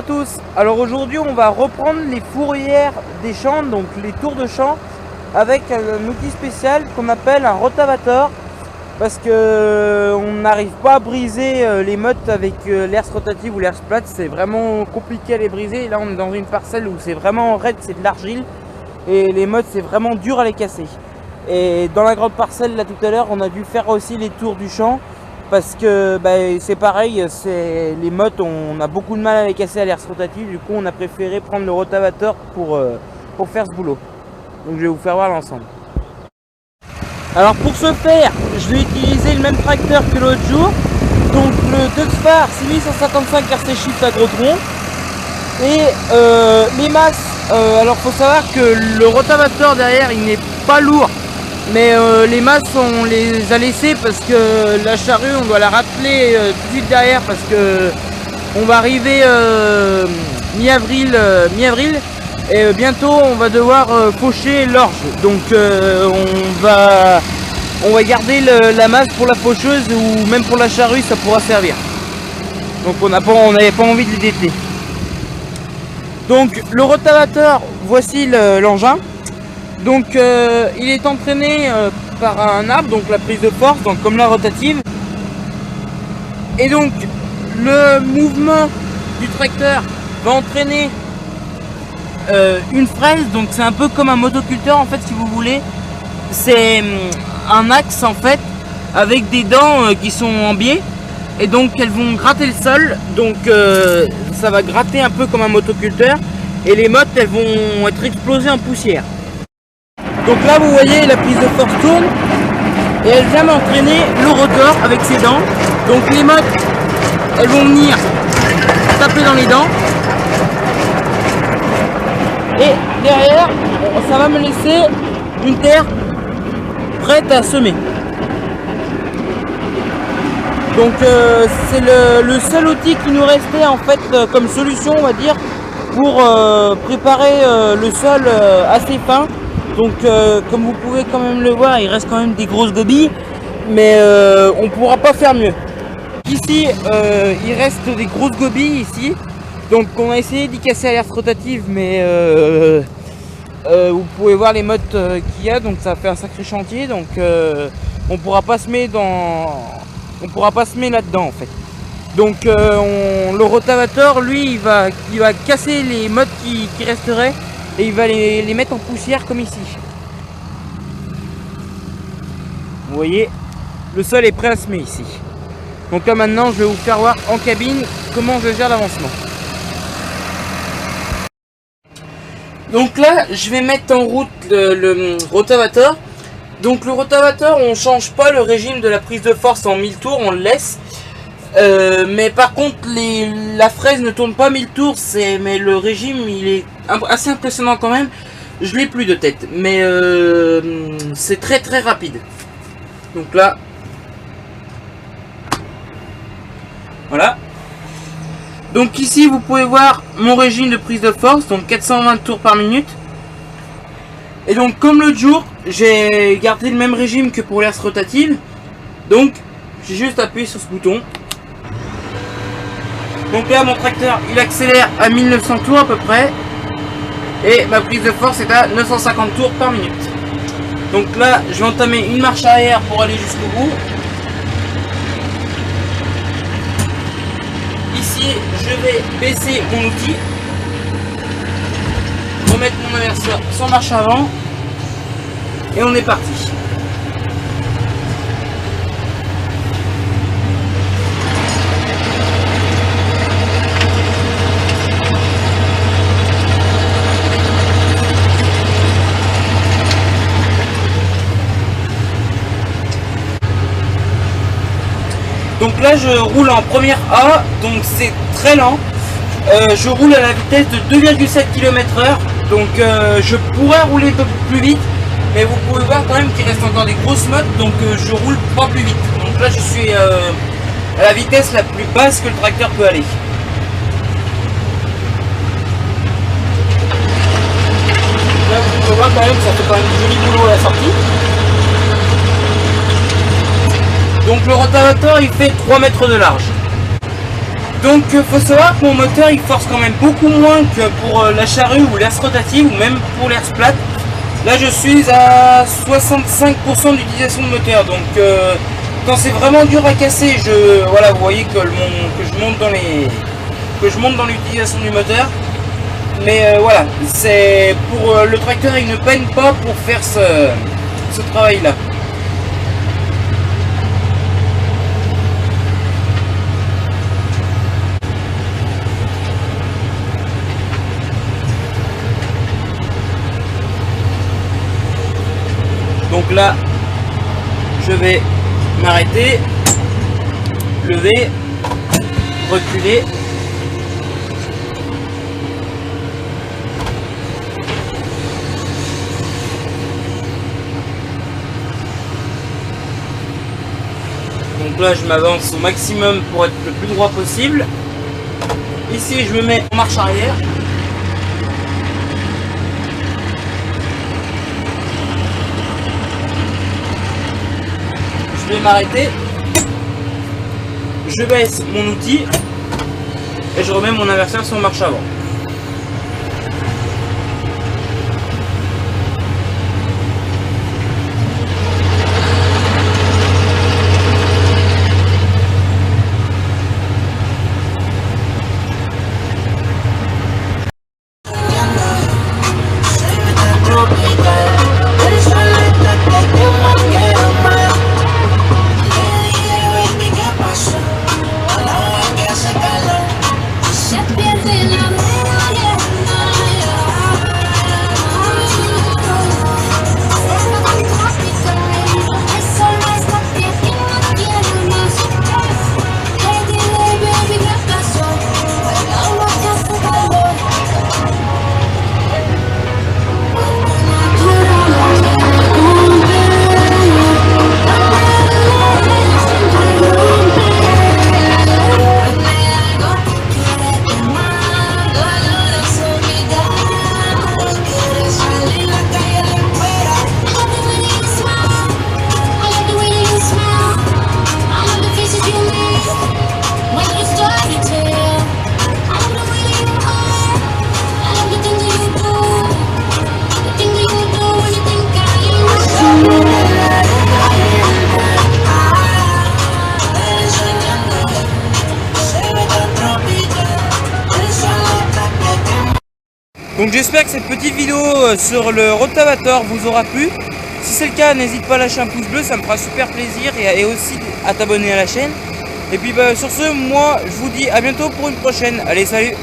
à tous. Alors aujourd'hui on va reprendre les fourrières des champs, donc les tours de champ, avec un outil spécial qu'on appelle un rotavator, parce que on n'arrive pas à briser les mottes avec l'herse rotative ou l'herse plate. C'est vraiment compliqué à les briser. Là on est dans une parcelle où c'est vraiment raide, c'est de l'argile, et les mottes c'est vraiment dur à les casser. Et dans la grande parcelle là tout à l'heure on a dû faire aussi les tours du champ, parce que c'est pareil, les mottes, on a beaucoup de mal à les casser à l'herse rotative. Du coup on a préféré prendre le rotavator pour faire ce boulot. Donc je vais vous faire voir l'ensemble. Alors pour ce faire, je vais utiliser le même tracteur que l'autre jour, donc le Duxfar 6155 RC Shift à gros tronc. Et les masses, alors faut savoir que le rotavator derrière il n'est pas lourd, mais les masses on les a laissées parce que la charrue on doit la rateler tout de suite derrière, parce que on va arriver mi-avril et bientôt on va devoir faucher l'orge. Donc on va garder la masse pour la faucheuse, ou même pour la charrue ça pourra servir. Donc on n'avait pas envie de les dételer. Donc le rotavator, voici l'engin. Donc il est entraîné par un arbre, donc la prise de force, donc comme la rotative. Et donc le mouvement du tracteur va entraîner une fraise, donc c'est un peu comme un motoculteur en fait, si vous voulez. C'est un axe en fait avec des dents qui sont en biais, et donc elles vont gratter le sol. Donc ça va gratter un peu comme un motoculteur, et les mottes elles vont être explosées en poussière. Donc là vous voyez la prise de force tourne et elle vient m'entraîner le rotor avec ses dents. Donc les mottes elles vont venir taper dans les dents, et derrière ça va me laisser une terre prête à semer. Donc c'est le seul outil qui nous restait en fait comme solution, on va dire, pour préparer le sol assez fin. Donc comme vous pouvez quand même le voir, il reste quand même des grosses gobilles, mais on pourra pas faire mieux. Ici il reste des grosses gobilles ici, donc on a essayé d'y casser à l'herse rotative, mais vous pouvez voir les mottes qu'il y a, donc ça fait un sacré chantier. Donc on pourra pas semer là-dedans en fait. Donc le rotavator lui il va casser les mottes qui resteraient, et il va les mettre en poussière comme ici. Vous voyez, le sol est prêt à semer ici. Donc là maintenant je vais vous faire voir en cabine comment je gère l'avancement. Donc là je vais mettre en route le rotavator. Donc le rotavator, on change pas le régime de la prise de force en 1000 tours, on le laisse. Mais par contre la fraise ne tourne pas 1000 tours, mais le régime il est assez impressionnant quand même. Je l'ai plus de tête, mais c'est très très rapide. Donc là voilà. Donc ici vous pouvez voir mon régime de prise de force, donc 420 tours par minute. Et donc comme l'autre jour j'ai gardé le même régime que pour l'herse rotative, donc j'ai juste appuyé sur ce bouton. Donc là mon tracteur il accélère à 1900 tours à peu près, et ma prise de force est à 950 tours par minute. Donc là je vais entamer une marche arrière pour aller jusqu'au bout. Ici je vais baisser mon outil, remettre mon inverseur sans marche avant, et on est parti. Donc là je roule en première A, donc c'est très lent. Je roule à la vitesse de 2,7 km/h, donc je pourrais rouler un peu plus vite, mais vous pouvez voir quand même qu'il reste encore des grosses mottes, donc je roule pas plus vite. Donc là je suis à la vitesse la plus basse que le tracteur peut aller. Là vous pouvez voir quand même que ça fait quand même du joli boulot à la sortie. Donc le rotavator il fait 3 mètres de large. Donc faut savoir que mon moteur il force quand même beaucoup moins que pour la charrue ou l'air rotative ou même pour l'air plate. Là je suis à 65% d'utilisation de moteur, donc quand c'est vraiment dur à casser, voilà, vous voyez que je monte dans l'utilisation du moteur. Mais voilà, c'est pour le tracteur, il ne peine pas pour faire ce travail là. Donc là, je vais m'arrêter, lever, reculer. Donc là, je m'avance au maximum pour être le plus droit possible. Ici, je me mets en marche arrière. Je vais m'arrêter, je baisse mon outil et je remets mon inverseur sur marche avant. Donc j'espère que cette petite vidéo sur le rotavator vous aura plu. Si c'est le cas, n'hésite pas à lâcher un pouce bleu, ça me fera super plaisir, et aussi à t'abonner à la chaîne. Et puis sur ce, moi je vous dis à bientôt pour une prochaine. Allez, salut!